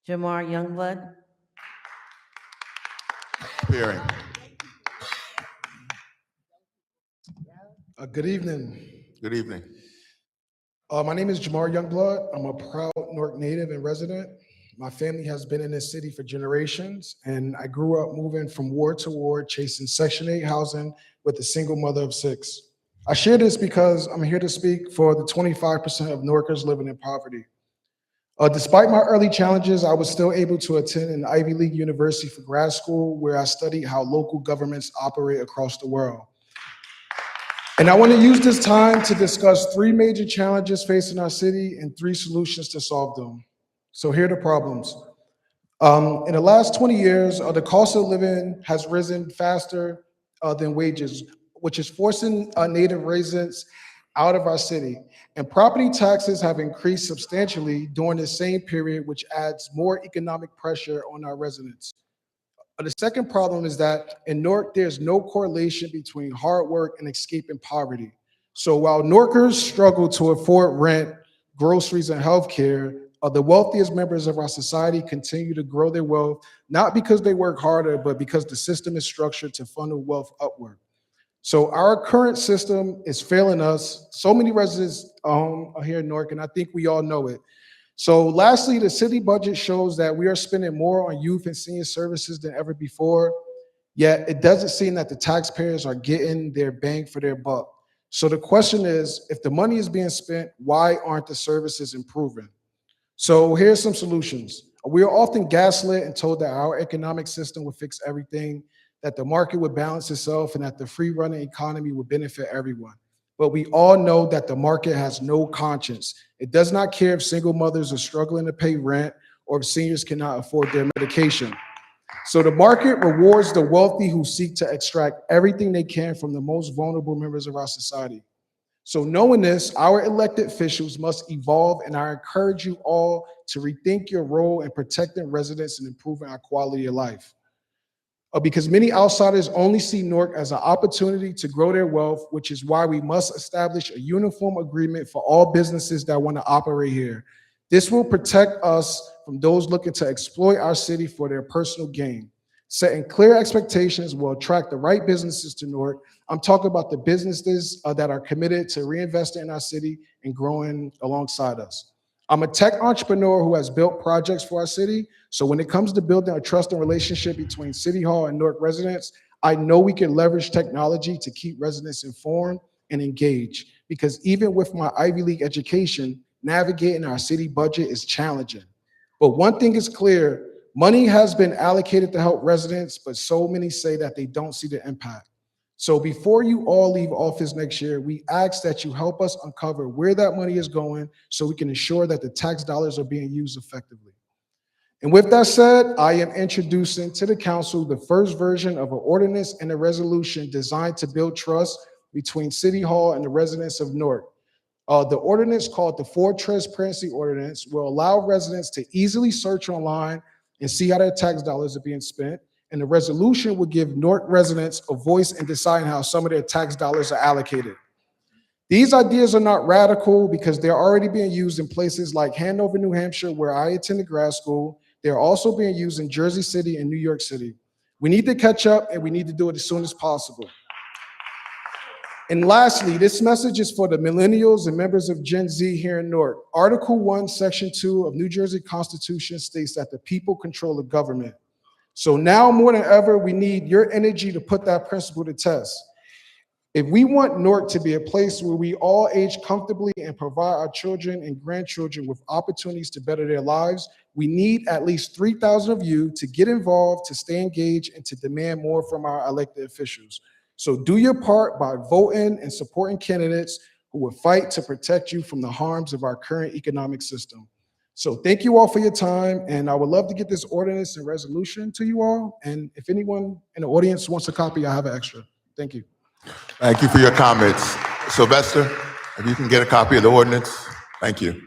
Jamar Youngblood. Appearing. Good evening. Good evening. My name is Jamar Youngblood. I'm a proud Newark native and resident. My family has been in this city for generations, and I grew up moving from ward to ward, chasing Section 8 housing with a single mother of 6. I share this because I'm here to speak for the 25% of Newarkers living in poverty. Despite my early challenges, I was still able to attend an Ivy League university for grad school where I studied how local governments operate across the world. And I want to use this time to discuss 3 major challenges facing our city and 3 solutions to solve them. So here are the problems. In the last 20 years, the cost of living has risen faster than wages, which is forcing native residents out of our city. And property taxes have increased substantially during the same period, which adds more economic pressure on our residents. The second problem is that in Newark, there's no correlation between hard work and escaping poverty. So while Newarkers struggle to afford rent, groceries, and healthcare, the wealthiest members of our society continue to grow their wealth, not because they work harder, but because the system is structured to funnel wealth upward. So our current system is failing us. So many residents are here in Newark, and I think we all know it. So lastly, the city budget shows that we are spending more on youth and senior services than ever before, yet it doesn't seem that the taxpayers are getting their bang for their buck. So the question is, if the money is being spent, why aren't the services improving? So here's some solutions. We are often gaslit and told that our economic system would fix everything, that the market would balance itself, and that the free-running economy would benefit everyone. But we all know that the market has no conscience. It does not care if single mothers are struggling to pay rent or if seniors cannot afford their medication. So the market rewards the wealthy who seek to extract everything they can from the most vulnerable members of our society. So knowing this, our elected officials must evolve, and I encourage you all to rethink your role in protecting residents and improving our quality of life. Because many outsiders only see Newark as an opportunity to grow their wealth, which is why we must establish a uniform agreement for all businesses that want to operate here. This will protect us from those looking to exploit our city for their personal gain. Setting clear expectations will attract the right businesses to Newark. I'm talking about the businesses that are committed to reinvesting in our city and growing alongside us. I'm a tech entrepreneur who has built projects for our city. So when it comes to building a trusting relationship between City Hall and Newark residents, I know we can leverage technology to keep residents informed and engaged. Because even with my Ivy League education, navigating our city budget is challenging. But one thing is clear, money has been allocated to help residents, but so many say that they don't see the impact. So before you all leave office next year, we ask that you help us uncover where that money is going so we can ensure that the tax dollars are being used effectively. And with that said, I am introducing to the council the first version of an ordinance and a resolution designed to build trust between City Hall and the residents of Newark. The ordinance, called the Transparency Ordinance, will allow residents to easily search online and see how their tax dollars are being spent. And the resolution will give Newark residents a voice in deciding how some of their tax dollars are allocated. These ideas are not radical because they're already being used in places like Hanover, New Hampshire, where I attended grad school. They're also being used in Jersey City and New York City. We need to catch up, and we need to do it as soon as possible. And lastly, this message is for the millennials and members of Gen Z here in Newark. Article 1, Section 2 of New Jersey Constitution states that the people control the government. So now more than ever, we need your energy to put that principle to test. If we want Newark to be a place where we all age comfortably and provide our children and grandchildren with opportunities to better their lives, we need at least 3,000 of you to get involved, to stay engaged, and to demand more from our elected officials. So do your part by voting and supporting candidates who will fight to protect you from the harms of our current economic system. So thank you all for your time, and I would love to get this ordinance and resolution to you all. And if anyone in the audience wants a copy, I have an extra. Thank you. Thank you for your comments. Sylvester, if you can get a copy of the ordinance, thank you.